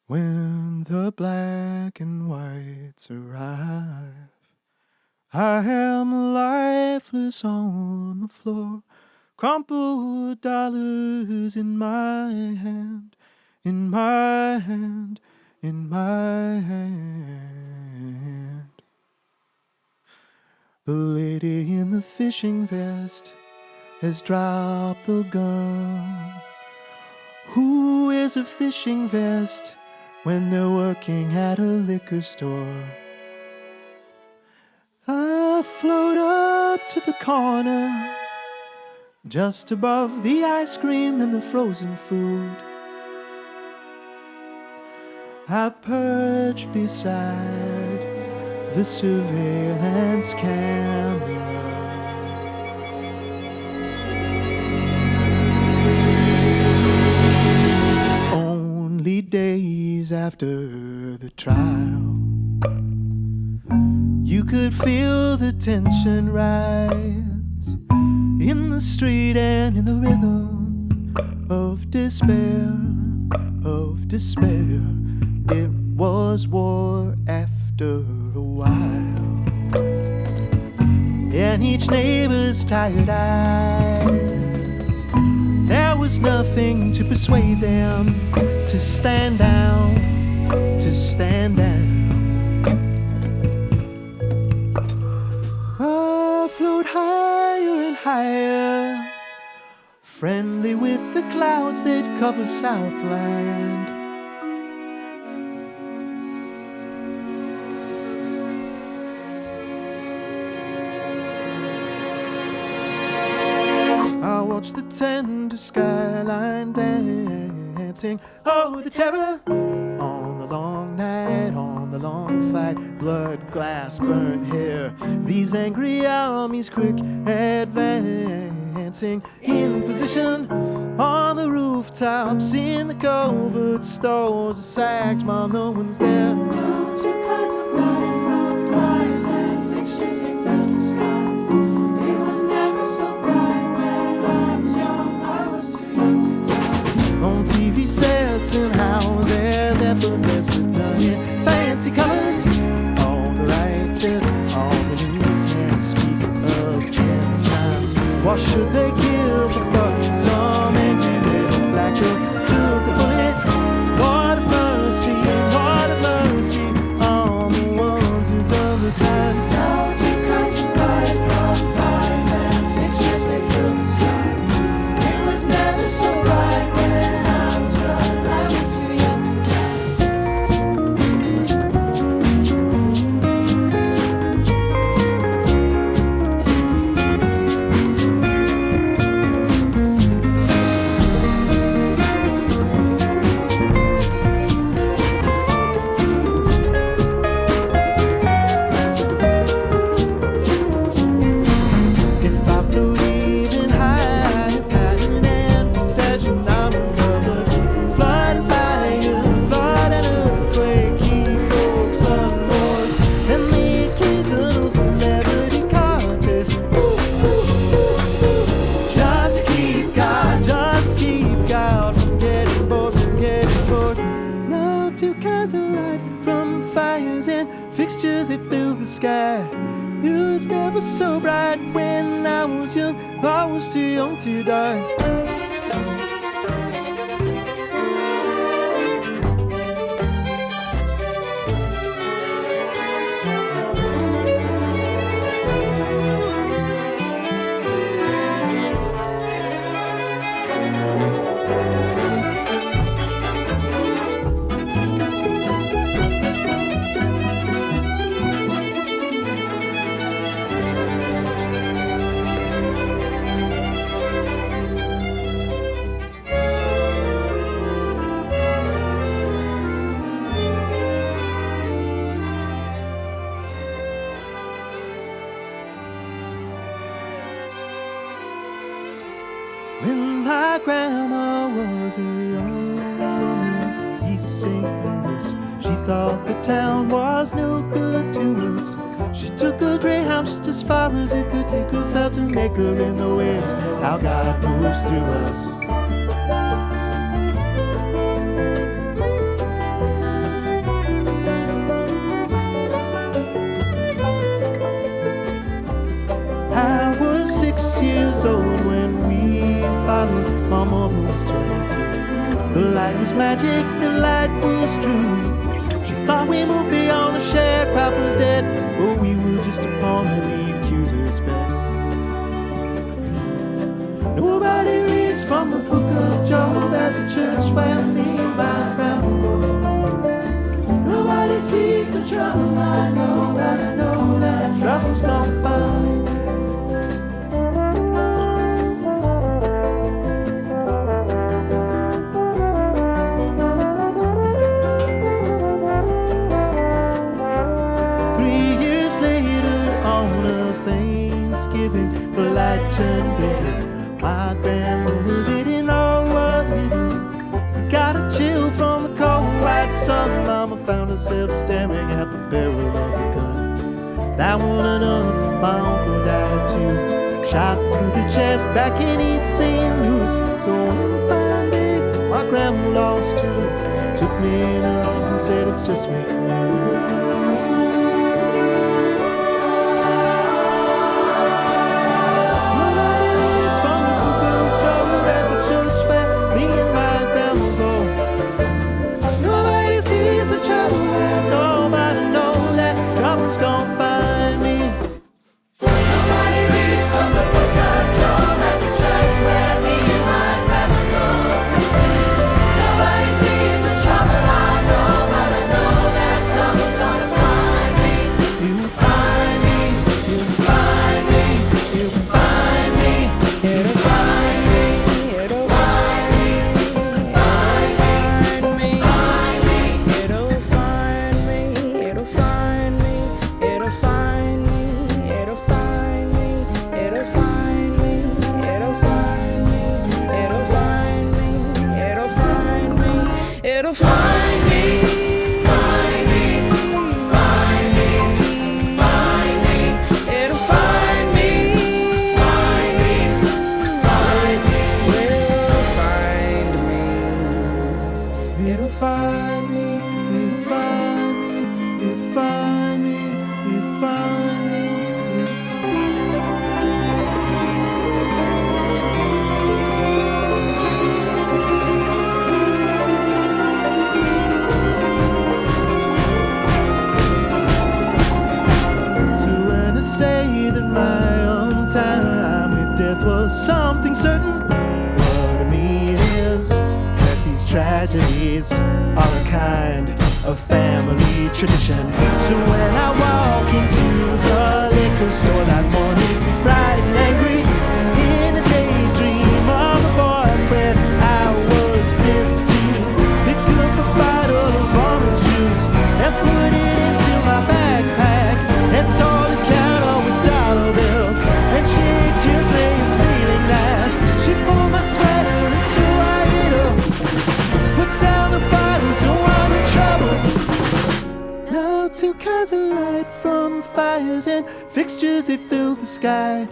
When the black and whites arrive, I am lifeless on the floor, crumpled dollars in my hand, in my hand, in my hand. The lady in the fishing vest has dropped the gun. Who wears a fishing vest when they're working at a liquor store? I float up to the corner, just above the ice cream and the frozen food. I perch beside the surveillance camera. Only days after the trial, you could feel the tension rise in the street and in the rhythm of despair, of despair. It was war after a while, and each neighbor's tired eyes, there was nothing to persuade them to stand down, to stand down. I float higher and higher, friendly with the clouds that cover Southland. I watch the tender skyline dancing. Oh, the terror on the long night, on the long fight. Blood, glass, burnt hair. These angry armies quick advancing. In position on the rooftops, in the covert stores. The sacked while no one's there. No two kinds of light from fires and fixtures they filled the sky. It was never so bright when I was young. I was too young to die. On TV sets and houses, effortlessly done in fancy colors. All the righteous, all the newsmen speak of end times. What should they give for thought? Some angry little black girl took a bullet. Lord of mercy on the ones who've done the crimes. No two kinds of light from fires and fixtures they filled the sky. It was never so bright when I was young. I was too young to die. If I flew even higher, pattern and possession, I'm recovered. Flood and fire, flood and earthquake, keep folks on board. And the occasional celebrity contest. Just to keep God from getting bored, from getting bored. Now two kinds of light from fires and fixtures that fill the sky. It was never so bright when I was young. I was too young to die. When my grandma was a young woman, East St. Louis, she thought the town was no good to us. She took a greyhound just as far as it could take her, felt to make her in the ways how God moves through us. was magic, the light was true. She thought we moved beyond the sharecropper's dead, but we were just a pawn of the accuser's bed. Nobody reads from the book of Job at the church where me and my grandma go. Nobody sees the trouble I know, but I know that trouble's gonna find. 3 years later on a Thanksgiving, the light turned bitter. My grandmother didn't know what we do. Got a chill from the cold white sun. Mama found herself staring at the barrel of a gun. That wasn't enough, my uncle died too. Shot through the chest back in East St. Louis. So one fine day, my grandma lost too. Took me in her arms and said, it's just me and you. Something certain, what I mean is that these tragedies are a kind of family tradition. So when I walk into the liquor store that morning, bright and angry, in a daydream of a boy when I was 15, pick up a bottle of orange juice and put it into my backpack and tore the counter with dollar bills, and she kissed me and stealing that. She pulled my sweater and so I hit her. Put down the bottle, don't want no trouble. Now 2 kinds of light from fires and fixtures, they fill the sky.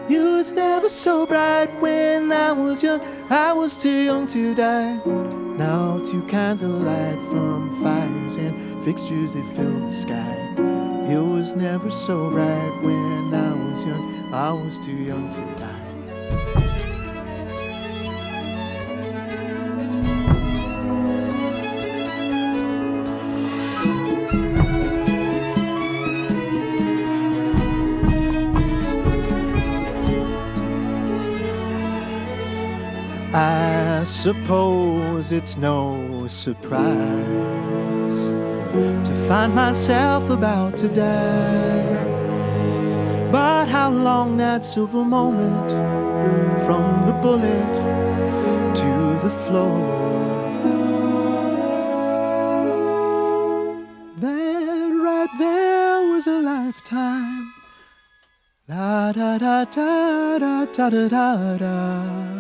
You was never so bright when I was young, I was too young to die. Now 2 kinds of light from fires and fixtures, they fill the sky. It was never so bright when I was young, I was too young to die. I suppose it's no surprise to find myself about to die. But how long that silver moment from the bullet to the floor, that right there was a lifetime. La da da da da da da da da.